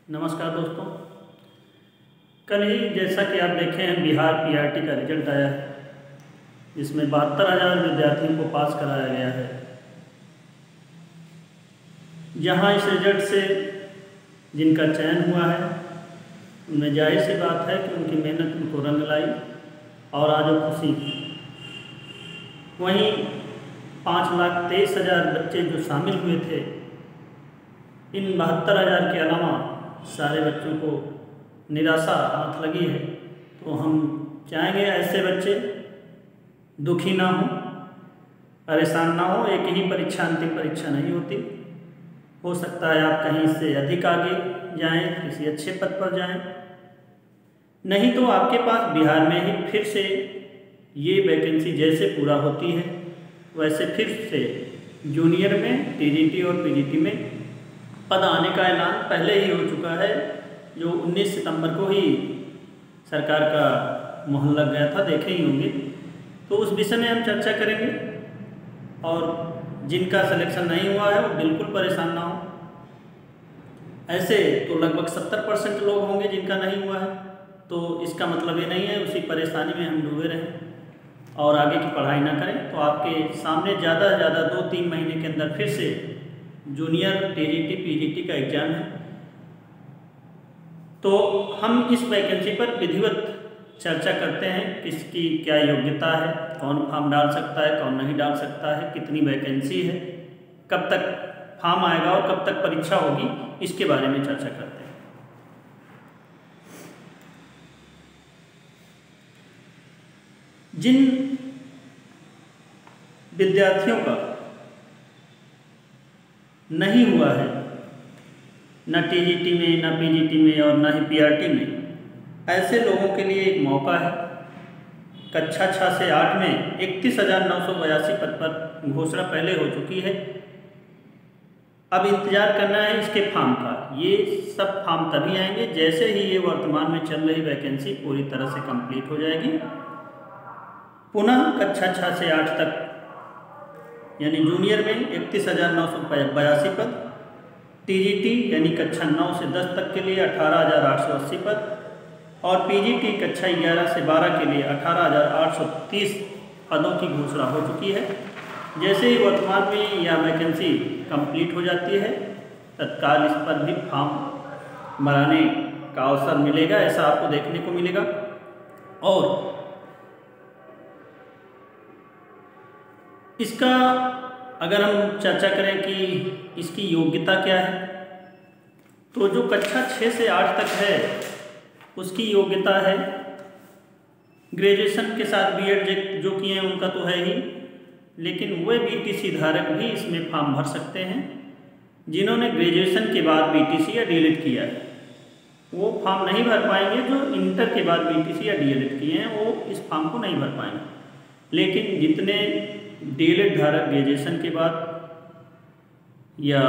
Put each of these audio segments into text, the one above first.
नमस्कार दोस्तों। कल ही जैसा कि आप देखे हैं बिहार पीआरटी का रिजल्ट आया है, जिसमें 72,000 विद्यार्थियों को पास कराया गया है। जहां इस रिजल्ट से जिनका चयन हुआ है उनमें जाहिर सी बात है कि उनकी मेहनत उनको रंग लाई और आज वो खुशी। वहीं 5,23,000 बच्चे जो शामिल हुए थे, इन 72,000 के अलावा सारे बच्चों को निराशा हाथ लगी है। तो हम चाहेंगे ऐसे बच्चे दुखी ना हो, परेशान ना हो। एक ही परीक्षा अंतिम परीक्षा नहीं होती। हो सकता है आप कहीं से अधिक आगे जाएं, किसी अच्छे पद पर जाएं, नहीं तो आपके पास बिहार में ही फिर से ये वैकेंसी जैसे पूरा होती है वैसे फिर से जूनियर में टीजीटी और पीजीटी में पद आने का ऐलान पहले ही हो चुका है, जो 19 सितंबर को ही सरकार का मुहर लग गया था, देखे ही होंगे। तो उस विषय में हम चर्चा करेंगे और जिनका सिलेक्शन नहीं हुआ है वो बिल्कुल परेशान ना हो। ऐसे तो लगभग 70% लोग होंगे जिनका नहीं हुआ है, तो इसका मतलब ये नहीं है उसी परेशानी में हम डूबे रहें और आगे की पढ़ाई ना करें। तो आपके सामने ज़्यादा से ज़्यादा 2-3 महीने के अंदर फिर से जूनियर टीजीटी पीजीटी का एग्ज़ाम है। तो हम इस वैकेंसी पर विधिवत चर्चा करते हैं, किसकी क्या योग्यता है, कौन फॉर्म डाल सकता है, कौन नहीं डाल सकता है, कितनी वैकेंसी है, कब तक फॉर्म आएगा और कब तक परीक्षा होगी, इसके बारे में चर्चा करते हैं। जिन विद्यार्थियों का नहीं हुआ है न टीजीटी में, न पीजीटी में और न ही पीआरटी में, ऐसे लोगों के लिए एक मौका है। कक्षा 6 से 8 में 31,982 पद पर घोषणा पहले हो चुकी है। अब इंतज़ार करना है इसके फॉर्म का। ये सब फॉर्म तभी आएंगे जैसे ही ये वर्तमान में चल रही वैकेंसी पूरी तरह से कंप्लीट हो जाएगी। पुनः कक्षा 6 से 8 तक यानी जूनियर में 31,982 पद, टीजीटी यानी कक्षा 9 से 10 तक के लिए 18,880 पद और पीजीटी कक्षा 11 से 12 के लिए 18,830 पदों की घोषणा हो चुकी है। जैसे ही वर्तमान में यह वैकेंसी कंप्लीट हो जाती है, तत्काल इस पर भी फॉर्म भराने का अवसर मिलेगा, ऐसा आपको देखने को मिलेगा। और इसका अगर हम चर्चा करें कि इसकी योग्यता क्या है, तो जो कक्षा 6 से 8 तक है उसकी योग्यता है ग्रेजुएशन के साथ बीएड जो किए हैं उनका तो है ही, लेकिन वे बीटीसी धारक भी इसमें फॉर्म भर सकते हैं। जिन्होंने ग्रेजुएशन के बाद बीटीसी या डीएलएड किया है वो फॉर्म नहीं भर पाएंगे। जो इंटर के बाद बीटीसी या डीएलएड किए हैं वो इस फॉर्म को नहीं भर पाएंगे, लेकिन जितने डीएलएड धारक ग्रेजुएशन के बाद या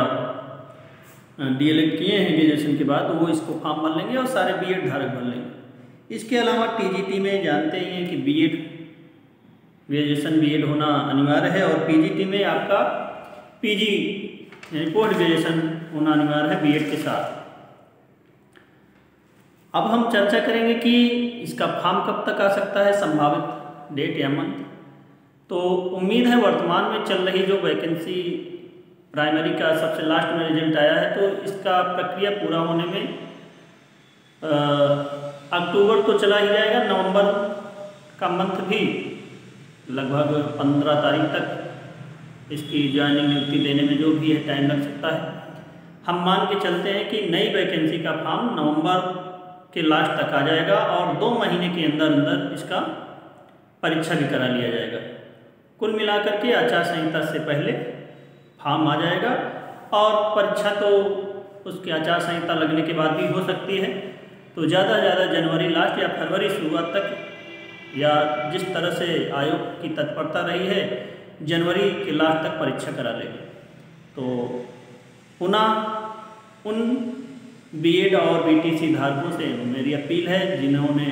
डीएलएड किए हैं ग्रेजुएशन के बाद, वो इसको फॉर्म भर लेंगे और सारे बीएड धारक भर लेंगे। इसके अलावा टीजीटी में जानते ही हैं कि बीएड ग्रेजुएशन बीएड होना अनिवार्य है और पीजीटी में आपका पीजी यानी पोस्ट ग्रेजुएशन होना अनिवार्य है बीएड के साथ। अब हम चर्चा करेंगे कि इसका फॉर्म कब तक आ सकता है, संभावित डेट या मंथ। तो उम्मीद है वर्तमान में चल रही जो वैकेंसी प्राइमरी का सबसे लास्ट में रिजल्ट आया है, तो इसका प्रक्रिया पूरा होने में अक्टूबर तो चला ही जाएगा, नवंबर का मंथ भी लगभग 15 तारीख तक इसकी ज्वाइनिंग नियुक्ति देने में जो भी है टाइम लग सकता है। हम मान के चलते हैं कि नई वैकेंसी का फॉर्म नवंबर के लास्ट तक आ जाएगा और 2 महीने के अंदर अंदर इसका परीक्षा भी करा लिया जाएगा। कुल मिलाकर के आचार संहिता से पहले फॉर्म आ जाएगा और परीक्षा तो उसकी आचार संहिता लगने के बाद भी हो सकती है। तो ज़्यादा से ज़्यादा जनवरी लास्ट या फरवरी शुरुआत तक, या जिस तरह से आयोग की तत्परता रही है, जनवरी के लास्ट तक परीक्षा करा लेगी। तो पुनः उन बीएड और बीटीसी धारकों से मेरी अपील है जिन्होंने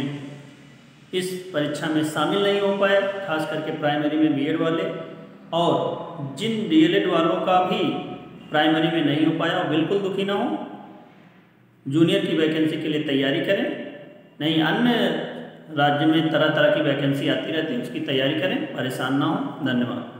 इस परीक्षा में शामिल नहीं हो पाए, खास करके प्राइमरी में बीएड वाले, और जिन डीएलएड वालों का भी प्राइमरी में नहीं हो पाया, वो बिल्कुल दुखी ना हो। जूनियर की वैकेंसी के लिए तैयारी करें। नहीं, अन्य राज्य में तरह तरह की वैकेंसी आती रहती है, उसकी तैयारी करें, परेशान ना हो। धन्यवाद।